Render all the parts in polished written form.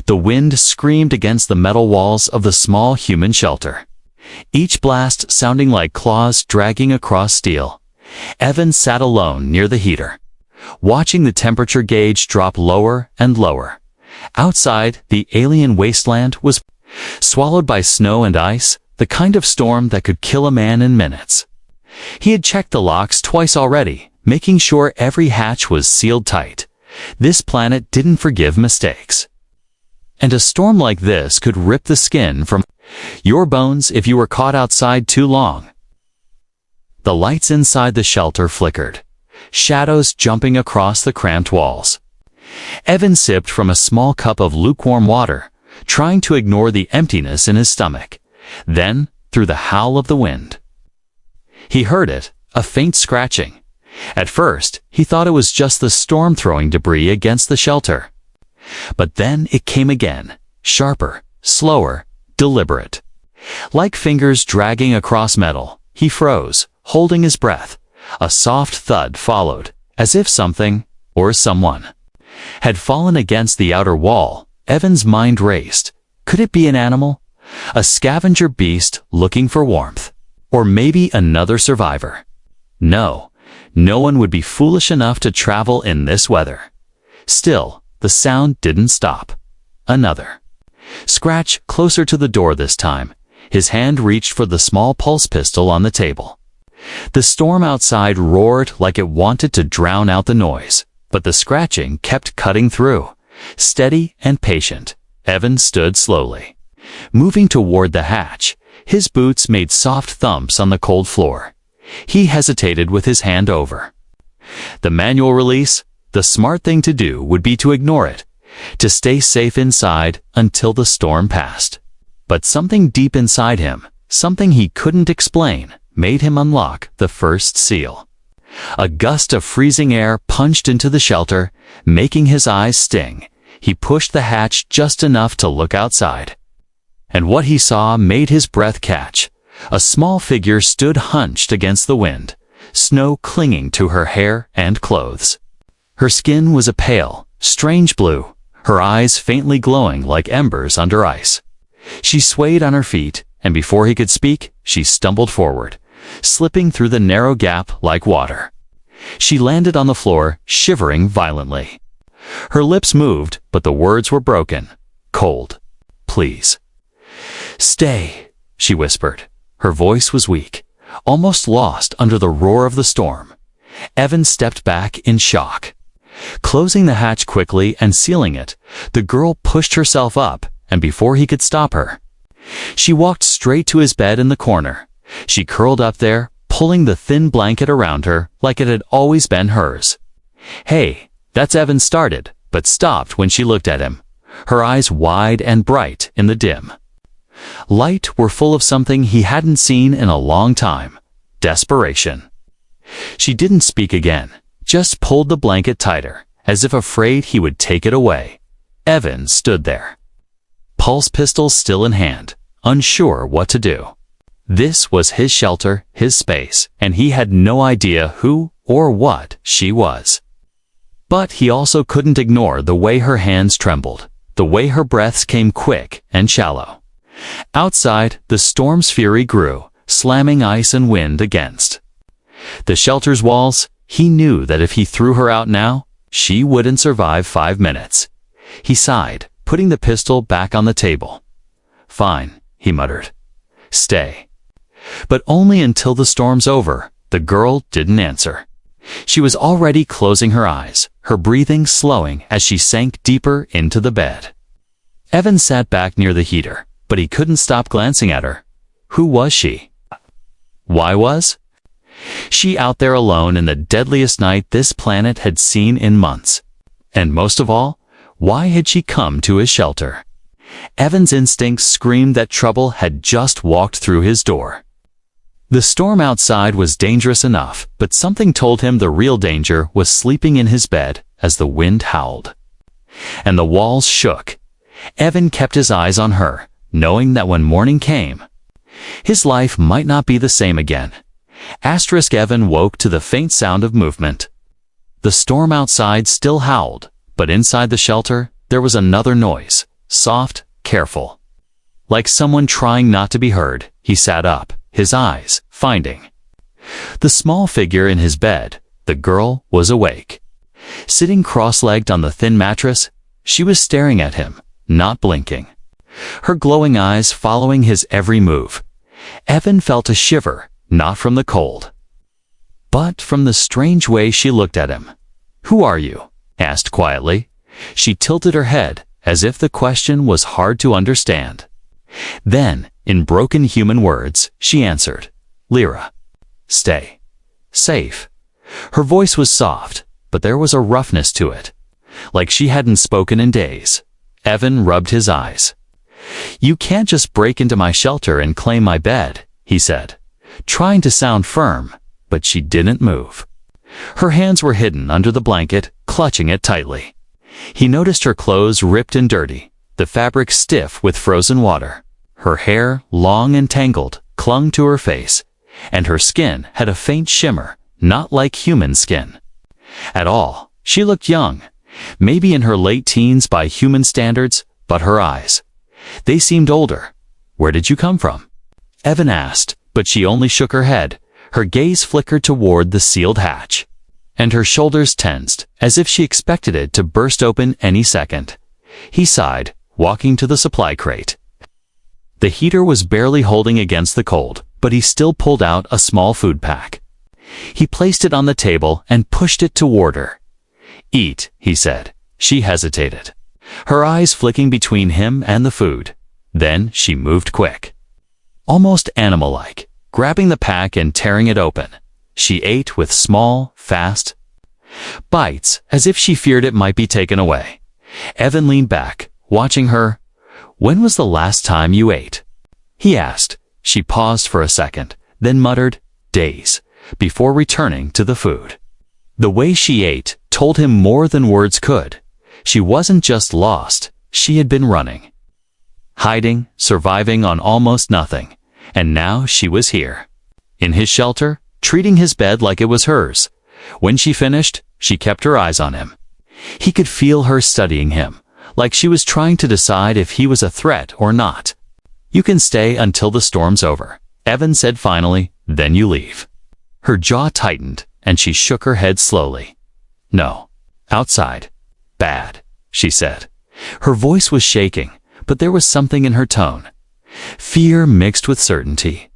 The wind screamed against the metal walls of the small human shelter, each blast sounding like claws dragging across steel. Evan sat alone near the heater, watching the temperature gauge drop lower and lower. Outside, the alien wasteland was swallowed by snow and ice, the kind of storm that could kill a man in minutes. He had checked the locks twice already, making sure every hatch was sealed tight. This planet didn't forgive mistakes. And a storm like this could rip the skin from your bones if you were caught outside too long. The lights inside the shelter flickered, shadows jumping across the cramped walls. Evan sipped from a small cup of lukewarm water, trying to ignore the emptiness in his stomach. Then, through the howl of the wind, he heard it, a faint scratching. At first, he thought it was just the storm throwing debris against the shelter. But then it came again, sharper, slower, deliberate. Like fingers dragging across metal, he froze, holding his breath. A soft thud followed, as if something, or someone, had fallen against the outer wall. Evan's mind raced. Could it be an animal? A scavenger beast looking for warmth? Or maybe another survivor? No, no one would be foolish enough to travel in this weather. Still, the sound didn't stop. Another scratch, closer to the door this time. His hand reached for the small pulse pistol on the table. The storm outside roared like it wanted to drown out the noise, but the scratching kept cutting through. Steady and patient, Evan stood slowly, moving toward the hatch. His boots made soft thumps on the cold floor. He hesitated with his hand over the manual release. The smart thing to do would be to ignore it, to stay safe inside until the storm passed. But something deep inside him, something he couldn't explain, made him unlock the first seal. A gust of freezing air punched into the shelter, making his eyes sting. He pushed the hatch just enough to look outside. And what he saw made his breath catch. A small figure stood hunched against the wind, snow clinging to her hair and clothes. Her skin was a pale, strange blue, her eyes faintly glowing like embers under ice. She swayed on her feet, and before he could speak, she stumbled forward, slipping through the narrow gap like water. She landed on the floor, shivering violently. Her lips moved, but the words were broken. Cold. Please. Stay, she whispered. Her voice was weak, almost lost under the roar of the storm. Evan stepped back in shock. Closing the hatch quickly and sealing it, the girl pushed herself up, and before he could stop her, she walked straight to his bed in the corner. She curled up there, pulling the thin blanket around her like it had always been hers. Hey, that's Evan started, but stopped when she looked at him, her eyes wide and bright in the dim light were full of something he hadn't seen in a long time. Desperation. She didn't speak again, just pulled the blanket tighter, as if afraid he would take it away. Evan stood there, pulse pistol still in hand, unsure what to do. This was his shelter, his space, and he had no idea who or what she was. But he also couldn't ignore the way her hands trembled, the way her breaths came quick and shallow. Outside, the storm's fury grew, slamming ice and wind against the shelter's walls. He knew that if he threw her out now, she wouldn't survive 5 minutes. He sighed, putting the pistol back on the table. Fine, he muttered. Stay. But only until the storm's over. The girl didn't answer. She was already closing her eyes, her breathing slowing as she sank deeper into the bed. Evan sat back near the heater, but he couldn't stop glancing at her. Who was she? Why was she out there alone in the deadliest night this planet had seen in months? And most of all, why had she come to his shelter? Evan's instincts screamed that trouble had just walked through his door. The storm outside was dangerous enough, but something told him the real danger was sleeping in his bed as the wind howled and the walls shook. Evan kept his eyes on her, knowing that when morning came, his life might not be the same again. Evan woke to the faint sound of movement. The storm outside still howled, but inside the shelter there was another noise, soft, careful. Like someone trying not to be heard, he sat up, his eyes finding the small figure in his bed. The girl was awake. Sitting cross-legged on the thin mattress, she was staring at him, not blinking, her glowing eyes following his every move. Evan felt a shiver, not from the cold, but from the strange way she looked at him. "Who are you?" asked quietly. She tilted her head, as if the question was hard to understand. Then, in broken human words, she answered, "Lyra. Stay. Safe." Her voice was soft, but there was a roughness to it, like she hadn't spoken in days. Evan rubbed his eyes. "You can't just break into my shelter and claim my bed," he said, trying to sound firm, but she didn't move. Her hands were hidden under the blanket, clutching it tightly. He noticed her clothes ripped and dirty, the fabric stiff with frozen water. Her hair, long and tangled, clung to her face, and her skin had a faint shimmer, not like human skin at all. She looked young, maybe in her late teens by human standards, but her eyes, they seemed older. "Where did you come from?" Evan asked, but she only shook her head. Her gaze flickered toward the sealed hatch, and her shoulders tensed, as if she expected it to burst open any second. He sighed, walking to the supply crate. The heater was barely holding against the cold, but he still pulled out a small food pack. He placed it on the table and pushed it toward her. "Eat," he said. She hesitated, her eyes flicking between him and the food. Then she moved quick, almost animal-like, grabbing the pack and tearing it open. She ate with small, fast bites, as if she feared it might be taken away. Evan leaned back, watching her. "When was the last time you ate?" he asked. She paused for a second, then muttered, "Days," before returning to the food. The way she ate told him more than words could. She wasn't just lost, she had been running, hiding, surviving on almost nothing, and now she was here, in his shelter, treating his bed like it was hers. When she finished, she kept her eyes on him. He could feel her studying him, like she was trying to decide if he was a threat or not. "You can stay until the storm's over," Evan said finally, "then you leave." Her jaw tightened, and she shook her head slowly. "No. Outside. Bad," she said. Her voice was shaking, but there was something in her tone, fear mixed with certainty.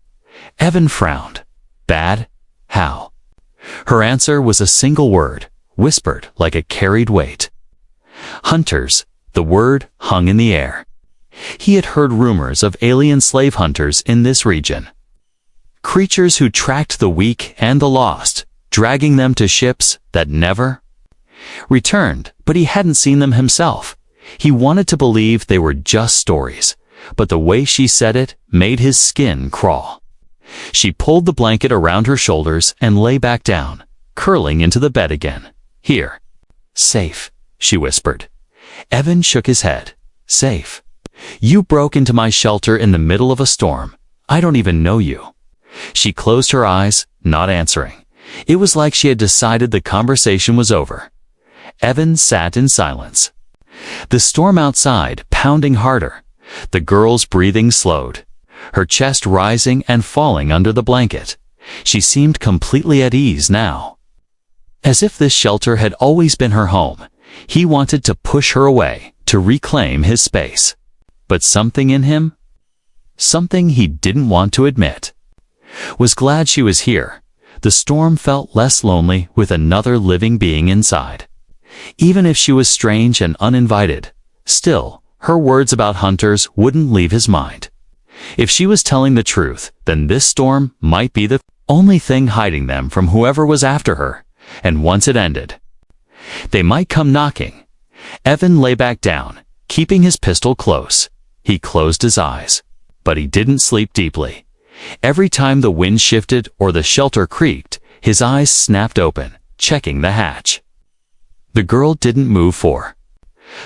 Evan frowned. "Bad? How?" Her answer was a single word, whispered like a carried weight. "Hunters." The word hung in the air. He had heard rumors of alien slave hunters in this region. Creatures who tracked the weak and the lost, dragging them to ships that never returned, but he hadn't seen them himself. He wanted to believe they were just stories, but the way she said it made his skin crawl. She pulled the blanket around her shoulders and lay back down, curling into the bed again. "Here. Safe," she whispered. Evan shook his head. "Safe? You broke into my shelter in the middle of a storm. I don't even know you." She closed her eyes, not answering. It was like she had decided the conversation was over. Evan sat in silence. The storm outside pounding harder. The girl's breathing slowed, her chest rising and falling under the blanket. She seemed completely at ease now, as if this shelter had always been her home. He wanted to push her away, to reclaim his space. But something in him, something he didn't want to admit, was glad she was here. The storm felt less lonely with another living being inside. Even if she was strange and uninvited, still, her words about hunters wouldn't leave his mind. If she was telling the truth, then this storm might be the only thing hiding them from whoever was after her, and once it ended, they might come knocking. Evan lay back down, keeping his pistol close. He closed his eyes, but he didn't sleep deeply. Every time the wind shifted or the shelter creaked, his eyes snapped open, checking the hatch. The girl didn't move for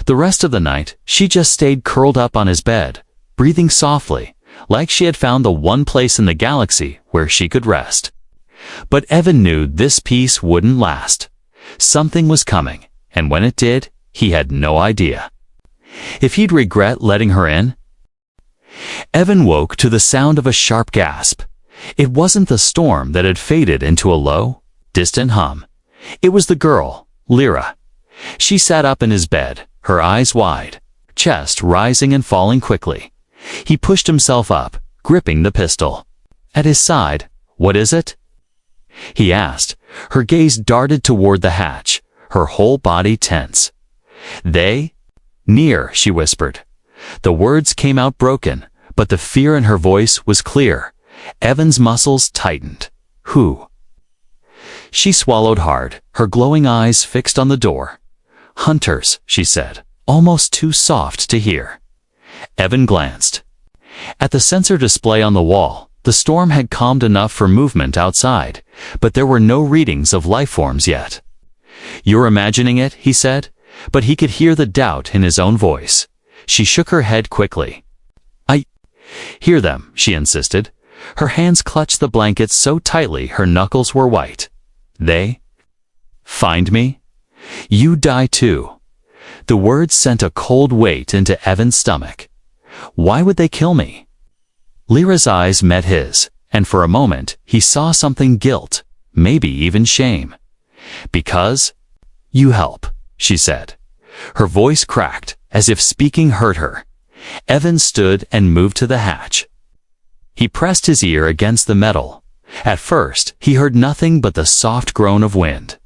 the rest of the night. She just stayed curled up on his bed, breathing softly, like she had found the one place in the galaxy where she could rest. But Evan knew this peace wouldn't last. Something was coming, and when it did, he had no idea. If he'd regret letting her in? Evan woke to the sound of a sharp gasp. It wasn't the storm that had faded into a low, distant hum. It was the girl, Lyra. She sat up in his bed, her eyes wide, chest rising and falling quickly. He pushed himself up, gripping the pistol. At his side, "What is it?" he asked. Her gaze darted toward the hatch, her whole body tense. "They? Near," she whispered. The words came out broken, but the fear in her voice was clear. Evan's muscles tightened. "Who?" She swallowed hard, her glowing eyes fixed on the door. "Hunters," she said, almost too soft to hear. Evan glanced. At the sensor display on the wall, the storm had calmed enough for movement outside, but there were no readings of life forms yet. "You're imagining it," he said, but he could hear the doubt in his own voice. She shook her head quickly. "I hear them," she insisted. Her hands clutched the blankets so tightly her knuckles were white. "They find me? You die too." The words sent a cold weight into Evan's stomach. "Why would they kill me?" Lyra's eyes met his, and for a moment he saw something guilt, maybe even shame. "Because you help," she said. Her voice cracked, as if speaking hurt her. Evan stood and moved to the hatch. He pressed his ear against the metal. At first, he heard nothing but the soft groan of wind.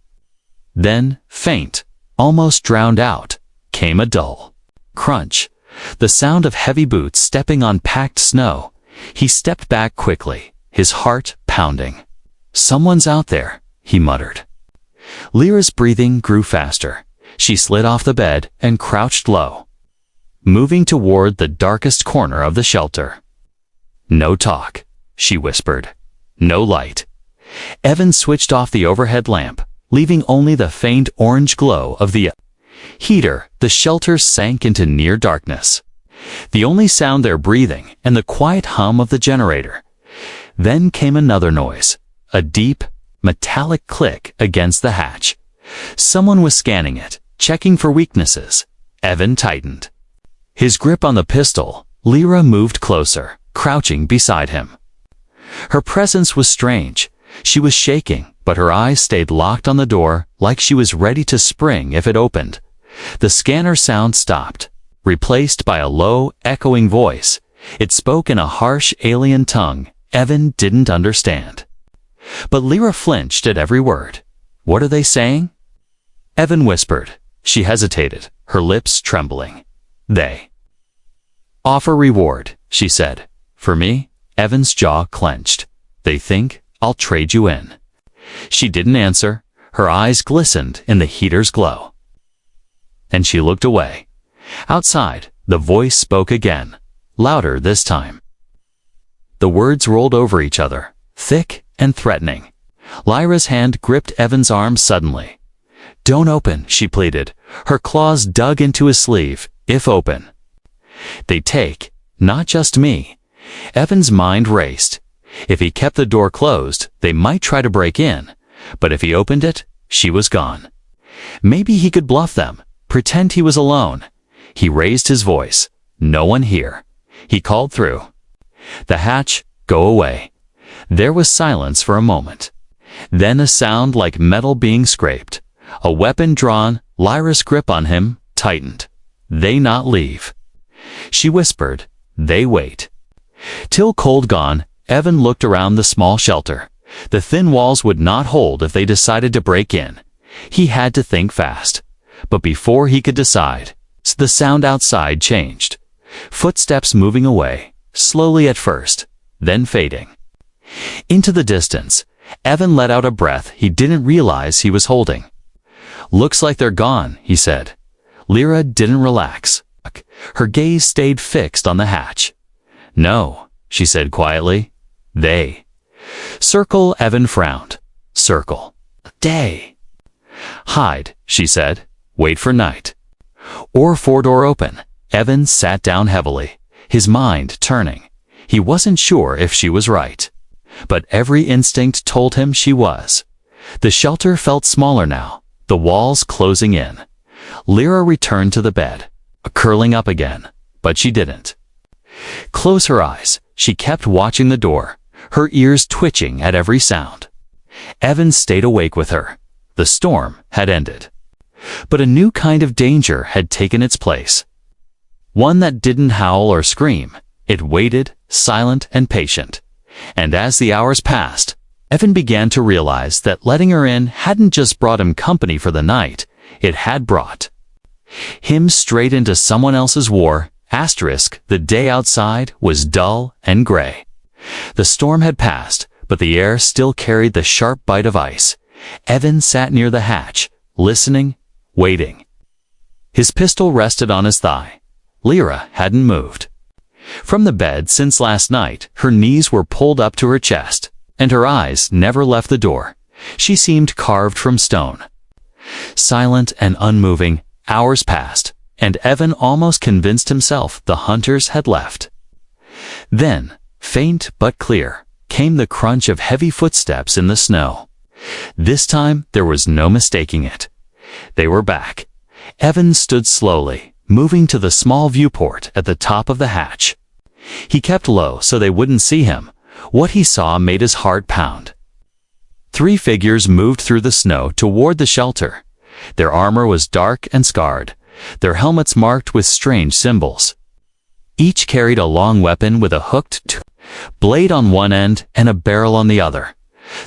Then, faint, almost drowned out, came a dull crunch, the sound of heavy boots stepping on packed snow. He stepped back quickly, his heart pounding. "Someone's out there," he muttered. Lyra's breathing grew faster. She slid off the bed and crouched low, moving toward the darkest corner of the shelter. "No talk," she whispered. "No light." Evan switched off the overhead lamp, leaving only the faint orange glow of the heater. The shelter sank into near darkness. The only sound their breathing and the quiet hum of the generator. Then came another noise, a deep, metallic click against the hatch. Someone was scanning it, checking for weaknesses. Evan tightened his grip on the pistol. Lyra moved closer, crouching beside him. Her presence was strange. She was shaking, but her eyes stayed locked on the door, like she was ready to spring if it opened. The scanner sound stopped, replaced by a low, echoing voice. It spoke in a harsh, alien tongue Evan didn't understand. But Lyra flinched at every word. "What are they saying?" Evan whispered. She hesitated, her lips trembling. "They offer reward," she said. "For me?" Evan's jaw clenched. "They think I'll trade you in." She didn't answer. Her eyes glistened in the heater's glow. And she looked away. Outside, the voice spoke again, louder this time. The words rolled over each other, thick and threatening. Lyra's hand gripped Evan's arm suddenly. "Don't open," she pleaded. Her claws dug into his sleeve. "If open, they take, not just me." Evan's mind raced. If he kept the door closed, they might try to break in. But if he opened it, she was gone. Maybe he could bluff them, pretend he was alone. He raised his voice. "No one here." He called through the hatch, "Go away." There was silence for a moment. Then a sound like metal being scraped. A weapon drawn. Lyra's grip on him tightened. "They not leave." She whispered. "They wait." Till cold gone, Evan looked around the small shelter. The thin walls would not hold if they decided to break in. He had to think fast. But before he could decide, the sound outside changed. Footsteps moving away, slowly at first, then fading into the distance. Evan let out a breath he didn't realize he was holding. "Looks like they're gone," he said. Lyra didn't relax. Her gaze stayed fixed on the hatch. "No," she said quietly. "They circle." Evan frowned. "Circle. Day. Hide," she said. "Wait for night. Or for door open." Evan sat down heavily, his mind turning. He wasn't sure if she was right, but every instinct told him she was. The shelter felt smaller now, the walls closing in. Lyra returned to the bed. curling up again, but she didn't. Close her eyes, she kept watching the door, her ears twitching at every sound. Evan stayed awake with her. The storm had ended. But a new kind of danger had taken its place. One that didn't howl or scream. It waited, silent and patient. And as the hours passed, Evan began to realize that letting her in hadn't just brought him company for the night, it had brought him straight into someone else's war. The day outside was dull and gray. The storm had passed, but the air still carried the sharp bite of ice. Evan sat near the hatch, listening, waiting. His pistol rested on his thigh. Lyra hadn't moved. From the bed since last night, her knees were pulled up to her chest, and her eyes never left the door. She seemed carved from stone. Silent and unmoving, hours passed, and Evan almost convinced himself the hunters had left. Then, faint but clear, came the crunch of heavy footsteps in the snow. This time there was no mistaking it. They were back. Evan stood slowly, moving to the small viewport at the top of the hatch. He kept low so they wouldn't see him. What he saw made his heart pound. 3 figures moved through the snow toward the shelter. Their armor was dark and scarred, their helmets marked with strange symbols. Each carried a long weapon with a hooked blade on one end and a barrel on the other.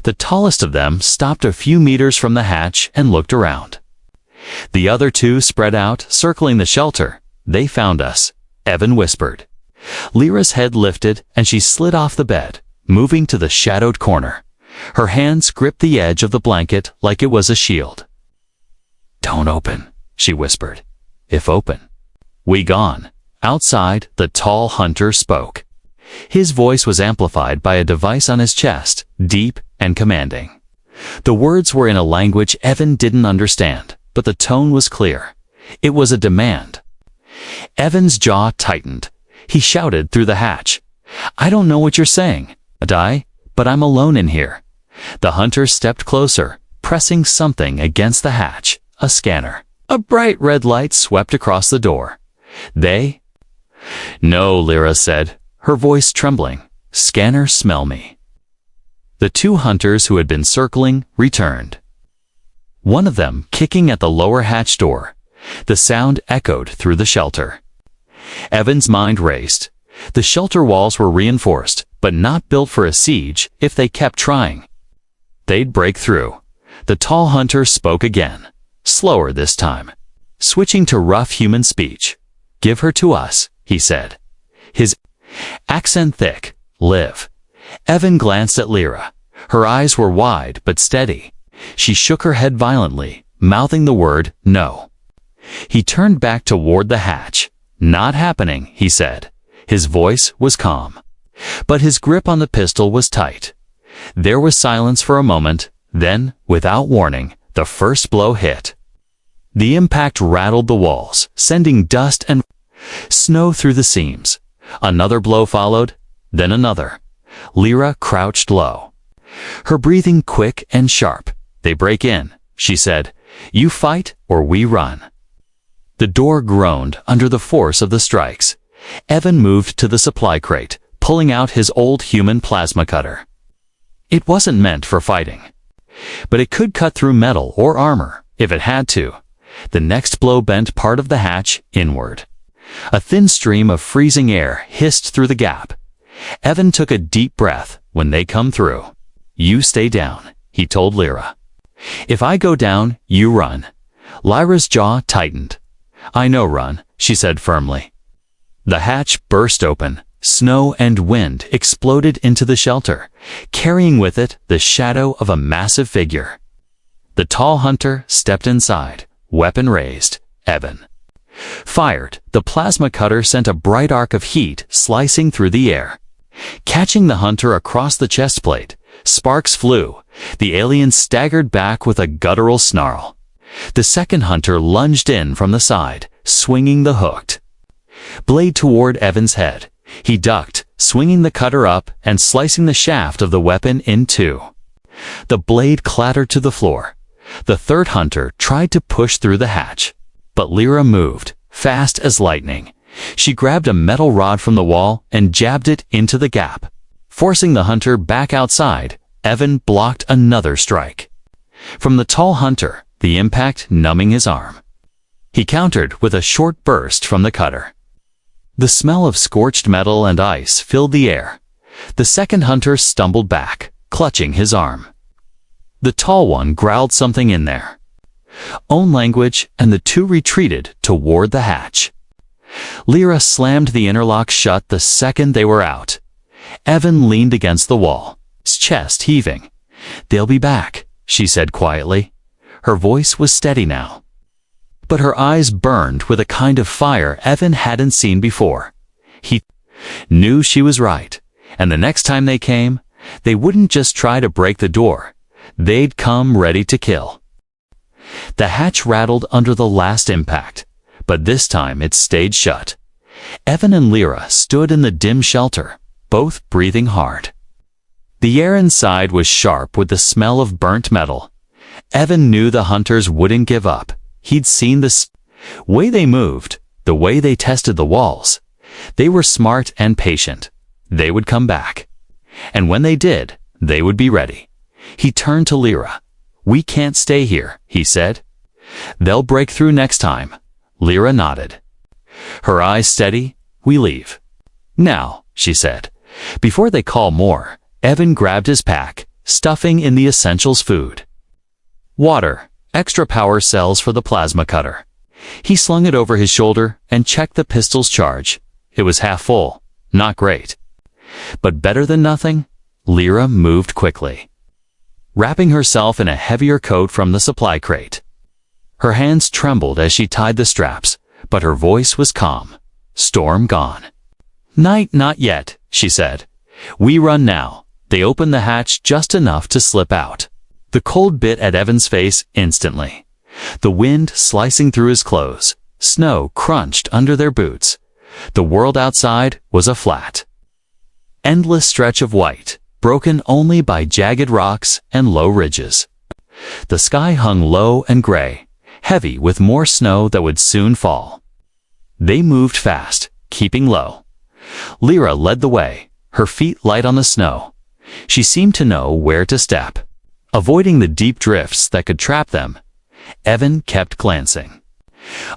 The tallest of them stopped a few meters from the hatch and looked around. The other 2 spread out, circling the shelter. "They found us," Evan whispered. Lyra's head lifted and she slid off the bed, moving to the shadowed corner. Her hands gripped the edge of the blanket like it was a shield. "Don't open," she whispered. "If open, we gone." Outside, the tall hunter spoke. His voice was amplified by a device on his chest, deep and commanding. The words were in a language Evan didn't understand, but the tone was clear. It was a demand. Evan's jaw tightened. He shouted through the hatch, "I don't know what you're saying, but I'm alone in here." The hunter stepped closer, pressing something against the hatch, a scanner. A bright red light swept across the door. "They?" "No," Lyra said, her voice trembling. "Scanner smell me." The 2 hunters who had been circling returned. One of them kicking at the lower hatch door. The sound echoed through the shelter. Evan's mind raced. The shelter walls were reinforced, but not built for a siege if they kept trying. They'd break through. The tall hunter spoke again, slower this time, switching to rough human speech. "Give her to us," he said. His accent thick. "Live." Evan glanced at Lyra. Her eyes were wide but steady. She shook her head violently, mouthing the word, "No." He turned back toward the hatch. "Not happening," he said. His voice was calm, but his grip on the pistol was tight. There was silence for a moment, then, without warning, the first blow hit. The impact rattled the walls, sending dust and snow through the seams. Another blow followed, then another. Lyra crouched low, her breathing quick and sharp. "They break in," she said. "You fight or we run." The door groaned under the force of the strikes. Evan moved to the supply crate, pulling out his old human plasma cutter. It wasn't meant for fighting, but it could cut through metal or armor if it had to. The next blow bent part of the hatch inward. A thin stream of freezing air hissed through the gap. Evan took a deep breath. "When they come through, you stay down," he told Lyra. "If I go down, you run." Lyra's jaw tightened. "I know, run," she said firmly. The hatch burst open. Snow and wind exploded into the shelter, carrying with it the shadow of a massive figure. The tall hunter stepped inside, weapon raised. Evan fired. The plasma cutter sent a bright arc of heat slicing through the air. Catching the hunter across the chest plate, sparks flew. The alien staggered back with a guttural snarl. The second hunter lunged in from the side, swinging the hooked blade toward Evan's head. He ducked, swinging the cutter up and slicing the shaft of the weapon in 2. The blade clattered to the floor. The third hunter tried to push through the hatch, but Lyra moved, fast as lightning. She grabbed a metal rod from the wall and jabbed it into the gap. Forcing the hunter back outside, Evan blocked another strike. From the tall hunter, the impact numbing his arm. He countered with a short burst from the cutter. The smell of scorched metal and ice filled the air. The second hunter stumbled back, clutching his arm. The tall one growled something in their own language, and the two retreated toward the hatch. Lyra slammed the interlock shut the second they were out. Evan leaned against the wall, his chest heaving. "They'll be back," she said quietly. Her voice was steady now, but her eyes burned with a kind of fire Evan hadn't seen before. He knew she was right, and the next time they came, they wouldn't just try to break the door. They'd come ready to kill. The hatch rattled under the last impact, but this time it stayed shut. Evan and Lyra stood in the dim shelter, both breathing hard. The air inside was sharp with the smell of burnt metal. Evan knew the hunters wouldn't give up. He'd seen the way they moved, the way they tested the walls. They were smart and patient. They would come back. And when they did, they would be ready. He turned to Lyra. "We can't stay here," he said. "They'll break through next time." Lyra nodded. Her eyes steady. "We leave now," she said. Before they call more, Evan grabbed his pack, stuffing in the essentials food. Water, extra power cells for the plasma cutter. He slung it over his shoulder and checked the pistol's charge. It was half full. Not great, but better than nothing. Lyra moved quickly, wrapping herself in a heavier coat from the supply crate. Her hands trembled as she tied the straps, but her voice was calm. "Storm gone." "Night not yet," she said. "We run now." They opened the hatch just enough to slip out. The cold bit at Evan's face instantly. The wind slicing through his clothes. Snow crunched under their boots. The world outside was a flat, endless stretch of white, broken only by jagged rocks and low ridges. The sky hung low and gray, heavy with more snow that would soon fall. They moved fast, keeping low. Lyra led the way, her feet light on the snow. She seemed to know where to step, avoiding the deep drifts that could trap them. Evan kept glancing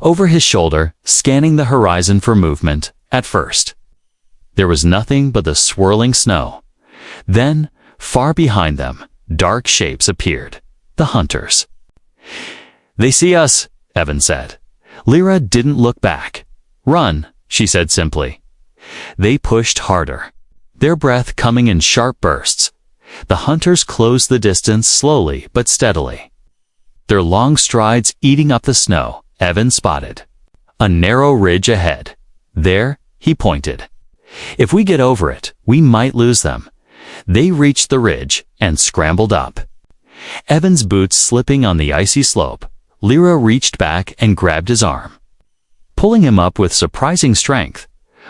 over his shoulder, scanning the horizon for movement. At first, there was nothing but the swirling snow. Then, far behind them, dark shapes appeared. The hunters. "They see us," Evan said. Lyra didn't look back. "Run," she said simply. They pushed harder, their breath coming in sharp bursts. The hunters closed the distance slowly but steadily, their long strides eating up the snow. Evan spotted a narrow ridge ahead. "There," he pointed. "If we get over it, we might lose them." They reached the ridge and scrambled up, Evan's boots slipping on the icy slope. Lyra reached back and grabbed his arm, pulling him up with surprising strength.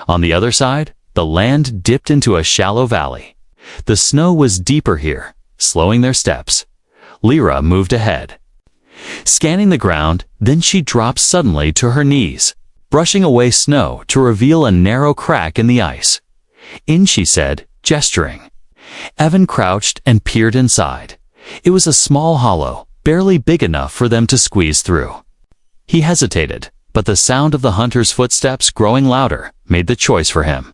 On the other side, the land dipped into a shallow valley. The snow was deeper here, slowing their steps. Lyra moved ahead, scanning the ground, then she dropped suddenly to her knees, brushing away snow to reveal a narrow crack in the ice. "In," she said, gesturing. Evan crouched and peered inside. It was a small hollow, barely big enough for them to squeeze through. He hesitated, but the sound of the hunter's footsteps growing louder made the choice for him.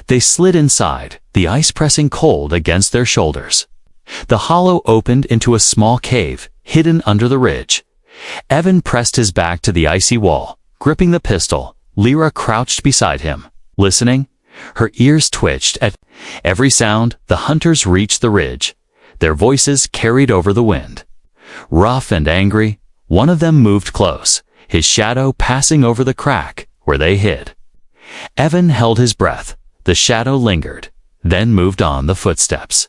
They slid inside, the ice pressing cold against their shoulders. The hollow opened into a small cave, hidden under the ridge. Evan pressed his back to the icy wall, gripping the pistol. Lyra crouched beside him, listening. Her ears twitched at every sound. The hunters reached the ridge. Their voices carried over the wind. Rough and angry, one of them moved close, his shadow passing over the crack where they hid. Evan held his breath. The shadow lingered, then moved on. The footsteps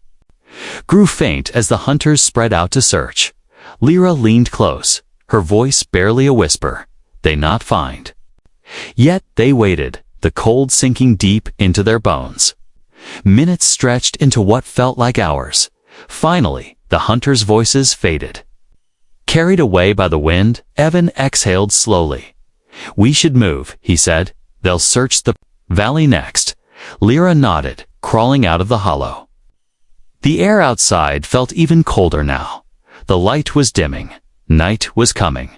grew faint as the hunters spread out to search. Lyra leaned close, her voice barely a whisper. "They not find." Yet they waited, the cold sinking deep into their bones. Minutes stretched into what felt like hours. Finally, the hunters' voices faded. Carried away by the wind, Evan exhaled slowly. "We should move," he said. "They'll search the valley next." Lyra nodded, crawling out of the hollow. The air outside felt even colder now. The light was dimming. Night was coming.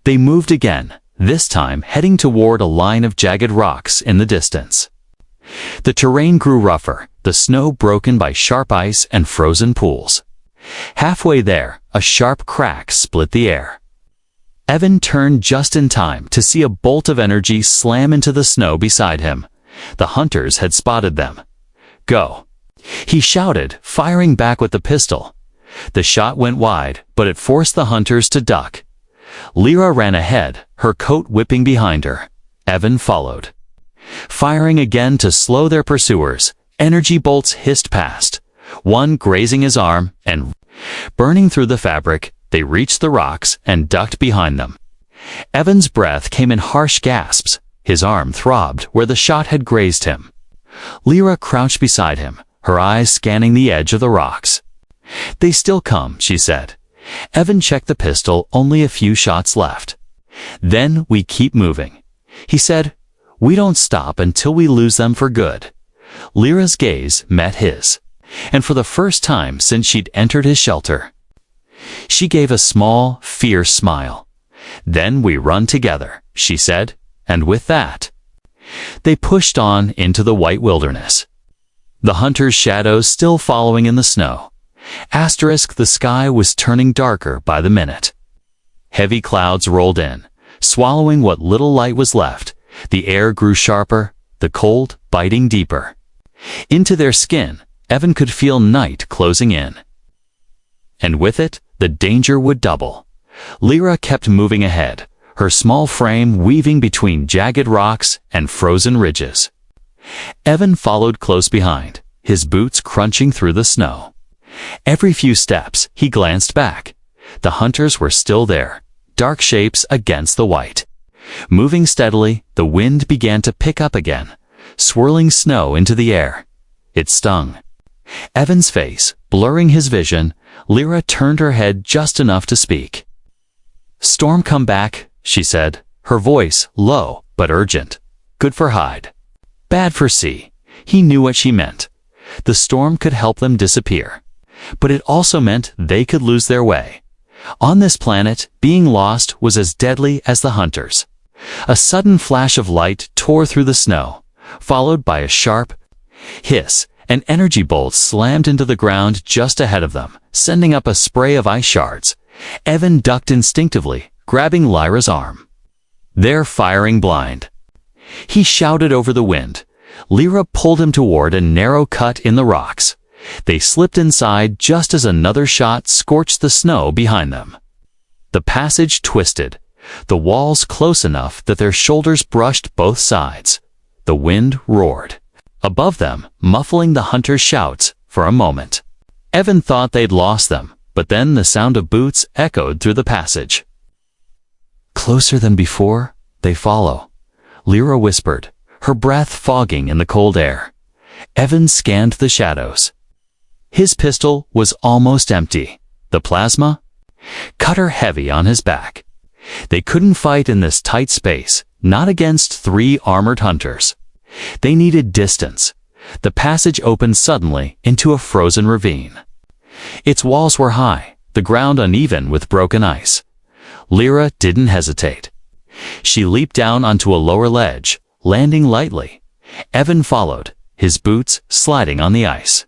They moved again, this time heading toward a line of jagged rocks in the distance. The terrain grew rougher, the snow broken by sharp ice and frozen pools. Halfway there, a sharp crack split the air. Evan turned just in time to see a bolt of energy slam into the snow beside him. The hunters had spotted them. "Go!" he shouted, firing back with the pistol. The shot went wide, but it forced the hunters to duck. Lyra ran ahead, her coat whipping behind her. Evan followed. Firing again to slow their pursuers, energy bolts hissed past, one grazing his arm, and burning through the fabric, they reached the rocks and ducked behind them. Evan's breath came in harsh gasps. His arm throbbed where the shot had grazed him. Lyra crouched beside him, her eyes scanning the edge of the rocks. "They still come," she said. Evan checked the pistol, only a few shots left. "Then we keep moving," he said. "We don't stop until we lose them for good." Lyra's gaze met his, and for the first time since she'd entered his shelter, she gave a small, fierce smile. "Then we run together," she said, and with that, they pushed on into the white wilderness. The hunters' shadows still following in the snow. The sky was turning darker by the minute. Heavy clouds rolled in, swallowing what little light was left. The air grew sharper, the cold biting deeper. Into their skin, Evan could feel night closing in. And with it, the danger would double. Lyra kept moving ahead, her small frame weaving between jagged rocks and frozen ridges. Evan followed close behind, his boots crunching through the snow. Every few steps, he glanced back. The hunters were still there, dark shapes against the white. Moving steadily, the wind began to pick up again, swirling snow into the air. It stung. Evan's face, blurring his vision, Lyra turned her head just enough to speak. "Storm come back," she said, her voice low but urgent. "Good for hide. Bad for sea." He knew what she meant. The storm could help them disappear, but it also meant they could lose their way. On this planet, being lost was as deadly as the hunters. A sudden flash of light tore through the snow, followed by a sharp hiss. An energy bolt slammed into the ground just ahead of them, sending up a spray of ice shards. Evan ducked instinctively, grabbing Lyra's arm. "They're firing blind," he shouted over the wind. Lyra pulled him toward a narrow cut in the rocks. They slipped inside just as another shot scorched the snow behind them. The passage twisted, the walls close enough that their shoulders brushed both sides. The wind roared above them, muffling the hunters' shouts for a moment. Evan thought they'd lost them, but then the sound of boots echoed through the passage. "Closer than before, they follow," Lyra whispered, her breath fogging in the cold air. Evan scanned the shadows. His pistol was almost empty. The plasma cutter heavy on his back. They couldn't fight in this tight space, not against 3 armored hunters. They needed distance. The passage opened suddenly into a frozen ravine. Its walls were high, the ground uneven with broken ice. Lyra didn't hesitate. She leaped down onto a lower ledge, landing lightly. Evan followed, his boots sliding on the ice.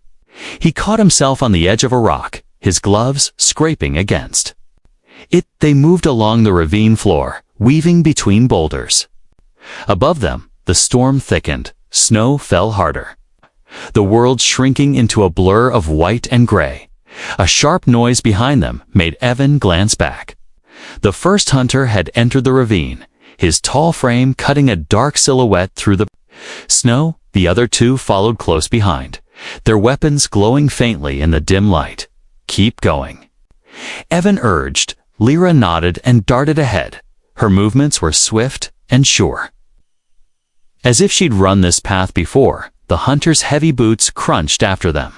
He caught himself on the edge of a rock, his gloves scraping against it. They moved along the ravine floor, weaving between boulders. Above them, the storm thickened, snow fell harder. The world shrinking into a blur of white and gray. A sharp noise behind them made Evan glance back. The first hunter had entered the ravine, his tall frame cutting a dark silhouette through the snow. The other 2 followed close behind, their weapons glowing faintly in the dim light. "Keep going," Evan urged. Lyra nodded and darted ahead. Her movements were swift and sure. As if she'd run this path before, the hunters' heavy boots crunched after them,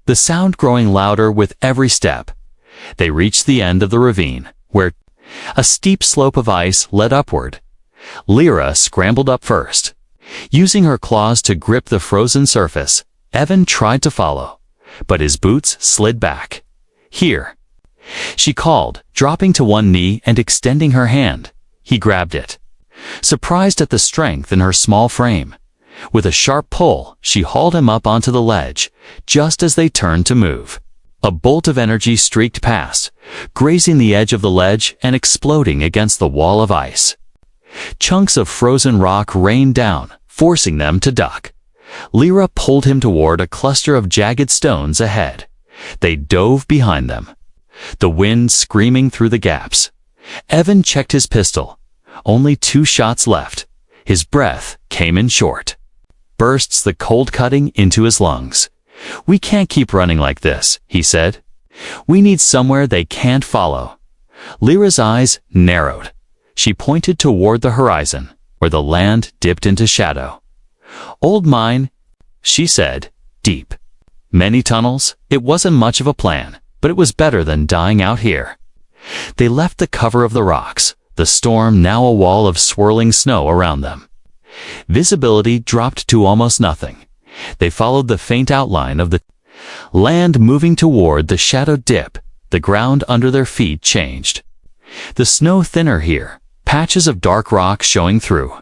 the sound growing louder with every step. They reached the end of the ravine, where A steep slope of ice led upward. Lyra scrambled up first. Using her claws to grip the frozen surface, Evan tried to follow, but his boots slid back. "Here," she called, dropping to one knee and extending her hand. He grabbed it, surprised at the strength in her small frame. With a sharp pull, she hauled him up onto the ledge, just as they turned to move. A bolt of energy streaked past, grazing the edge of the ledge and exploding against the wall of ice. Chunks of frozen rock rained down, forcing them to duck. Lyra pulled him toward a cluster of jagged stones ahead. They dove behind them, the wind screaming through the gaps. Evan checked his pistol. Only 2 shots left. His breath came in short. Bursts the cold cutting into his lungs. "We can't keep running like this," he said. "We need somewhere they can't follow." Lyra's eyes narrowed. She pointed toward the horizon, where the land dipped into shadow. "Old mine," she said, "deep. Many tunnels. It wasn't much of a plan, but it was better than dying out here." They left the cover of the rocks, the storm now a wall of swirling snow around them. Visibility dropped to almost nothing. They followed the faint outline of the land moving toward the shadowed dip. The ground under their feet changed. The snow thinner here, patches of dark rock showing through.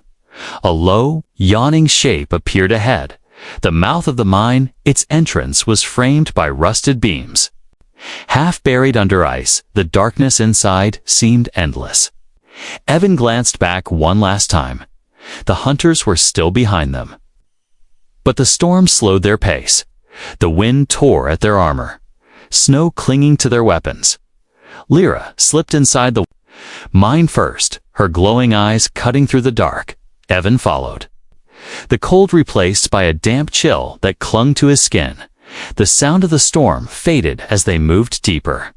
A low, yawning shape appeared ahead. The mouth of the mine, its entrance was framed by rusted beams. Half buried under ice, the darkness inside seemed endless. Evan glanced back one last time. The hunters were still behind them. But the storm slowed their pace. The wind tore at their armor, snow clinging to their weapons. Lyra slipped inside the mine first, her glowing eyes cutting through the dark. Evan followed. The cold replaced by a damp chill that clung to his skin. The sound of the storm faded as they moved deeper,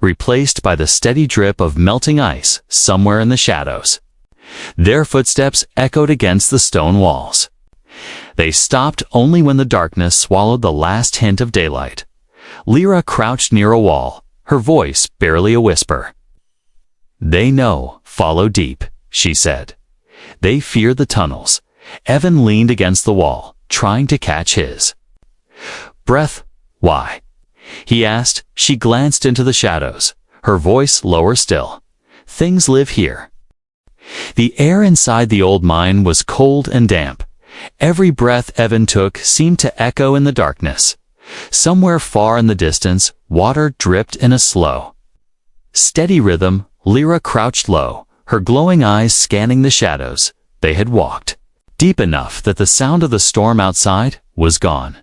replaced by the steady drip of melting ice somewhere in the shadows. Their footsteps echoed against the stone walls. They stopped only when the darkness swallowed the last hint of daylight. Lyra crouched near a wall, her voice barely a whisper. "They know, follow deep," she said. "They fear the tunnels." Evan leaned against the wall, trying to catch his breath. "Why?" he asked. She glanced into the shadows, her voice lower still. "Things live here." The air inside the old mine was cold and damp. Every breath Evan took seemed to echo in the darkness. Somewhere far in the distance, water dripped in a slow, steady rhythm. Lyra crouched low, her glowing eyes scanning the shadows. They had walked deep enough that the sound of the storm outside was gone.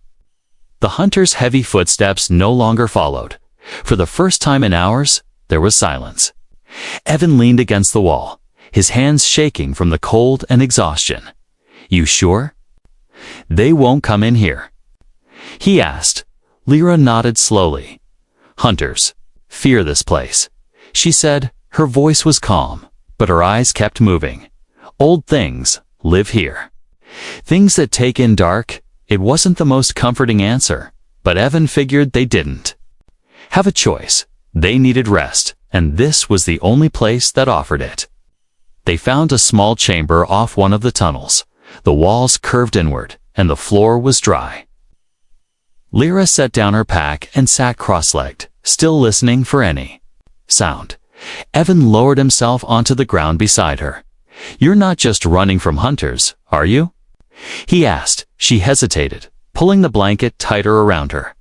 The hunters' heavy footsteps no longer followed. For the first time in hours, there was silence. Evan leaned against the wall, his hands shaking from the cold and exhaustion. "You sure? They won't come in here?" he asked. Lyra nodded slowly. "Hunters fear this place," she said. Her voice was calm, but her eyes kept moving. "Old things live here. Things that take in dark." It wasn't the most comforting answer, but Evan figured they didn't have a choice. They needed rest, and this was the only place that offered it. They found a small chamber off one of the tunnels. The walls curved inward, and the floor was dry. Lyra set down her pack and sat cross-legged, still listening for any sound. Evan lowered himself onto the ground beside her. "You're not just running from hunters, are you?" he asked. She hesitated, pulling the blanket tighter around her.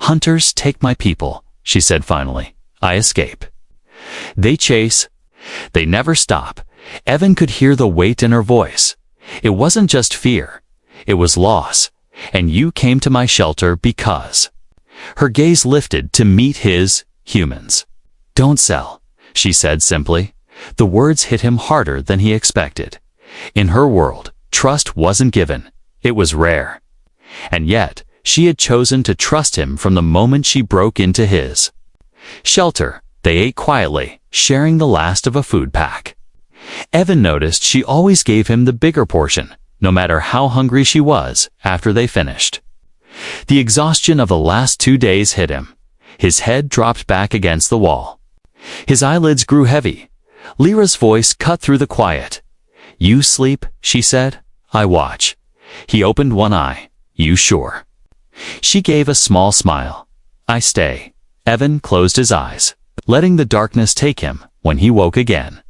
"Hunters take my people," she said finally. "I escape. They chase. They never stop." Evan could hear the weight in her voice. It wasn't just fear. It was loss. "And you came to my shelter because..." Her gaze lifted to meet his. "Humans don't sell," she said simply. The words hit him harder than he expected. In her world, trust wasn't given. It was rare. And yet, she had chosen to trust him from the moment she broke into his shelter. They ate quietly, sharing the last of a food pack. Evan noticed she always gave him the bigger portion, no matter how hungry she was, after they finished. The exhaustion of the last 2 days hit him. His head dropped back against the wall. His eyelids grew heavy. Lyra's voice cut through the quiet. "You sleep," she said. "I watch." He opened one eye. "You sure?" She gave a small smile. "I stay." Evan closed his eyes, letting the darkness take him when he woke again.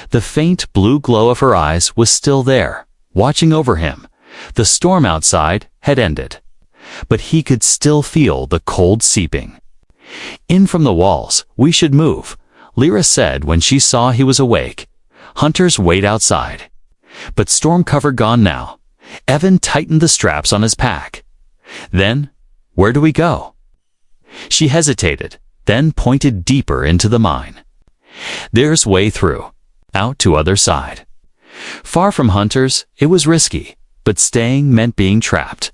The faint blue glow of her eyes was still there, watching over him. The storm outside had ended, but he could still feel the cold seeping in from the walls. "We should move," Lyra said when she saw he was awake. "Hunters wait outside." But storm cover gone now. Evan tightened the straps on his pack. "Then, where do we go?" She hesitated, then pointed deeper into the mine. "There's way through, out to other side." Far from hunters, it was risky, but staying meant being trapped.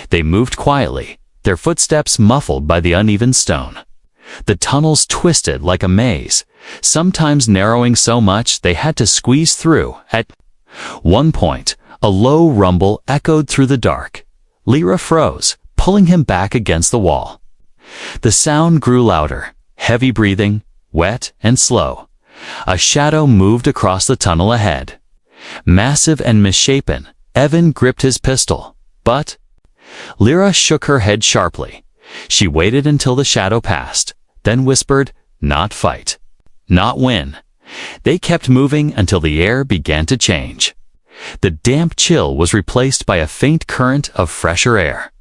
They moved quietly, their footsteps muffled by the uneven stone. The tunnels twisted like a maze, sometimes narrowing so much they had to squeeze through. At one point, a low rumble echoed through the dark. Lyra froze, pulling him back against the wall. The sound grew louder, heavy breathing, wet and slow. A shadow moved across the tunnel ahead. Massive and misshapen, Evan gripped his pistol, but Lyra shook her head sharply. She waited until the shadow passed, then whispered, "Not fight. Not win." They kept moving until the air began to change. The damp chill was replaced by a faint current of fresher air.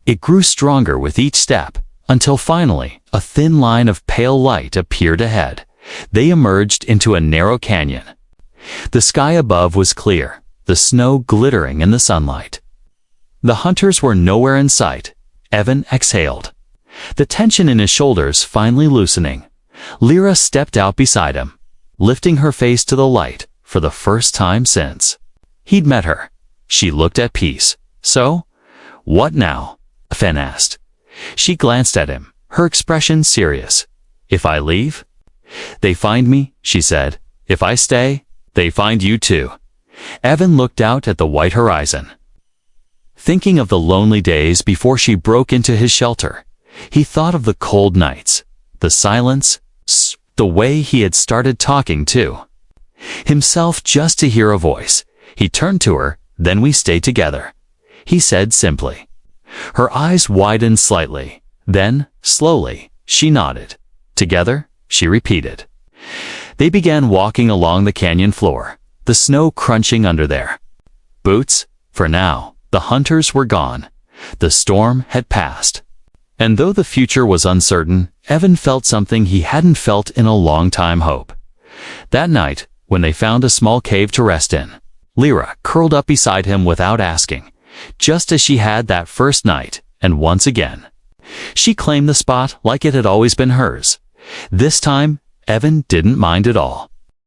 It grew stronger with each step, until finally a thin line of pale light appeared ahead. They emerged into a narrow canyon. The sky above was clear, the snow glittering in the sunlight. The hunters were nowhere in sight. Evan exhaled, the tension in his shoulders finally loosening. Lyra stepped out beside him, lifting her face to the light for the first time since he'd met her. She looked at peace. "So, what now?" Evan asked. She glanced at him, her expression serious. "If I leave, they find me," she said. "If I stay, they find you too." Evan looked out at the white horizon, thinking of the lonely days before she broke into his shelter. He thought of the cold nights, the silence, the way he had started talking to himself just to hear a voice. He turned to her. "Then we stay together," he said simply. Her eyes widened slightly. Then, slowly, she nodded. "Together?" she repeated. They began walking along the canyon floor, the snow crunching under their boots. For now, the hunters were gone. The storm had passed. And though the future was uncertain, Evan felt something he hadn't felt in a long time: hope. That night, when they found a small cave to rest in, Lyra curled up beside him without asking, just as she had that first night, and once again. She claimed the spot like it had always been hers. This time, Evan didn't mind at all.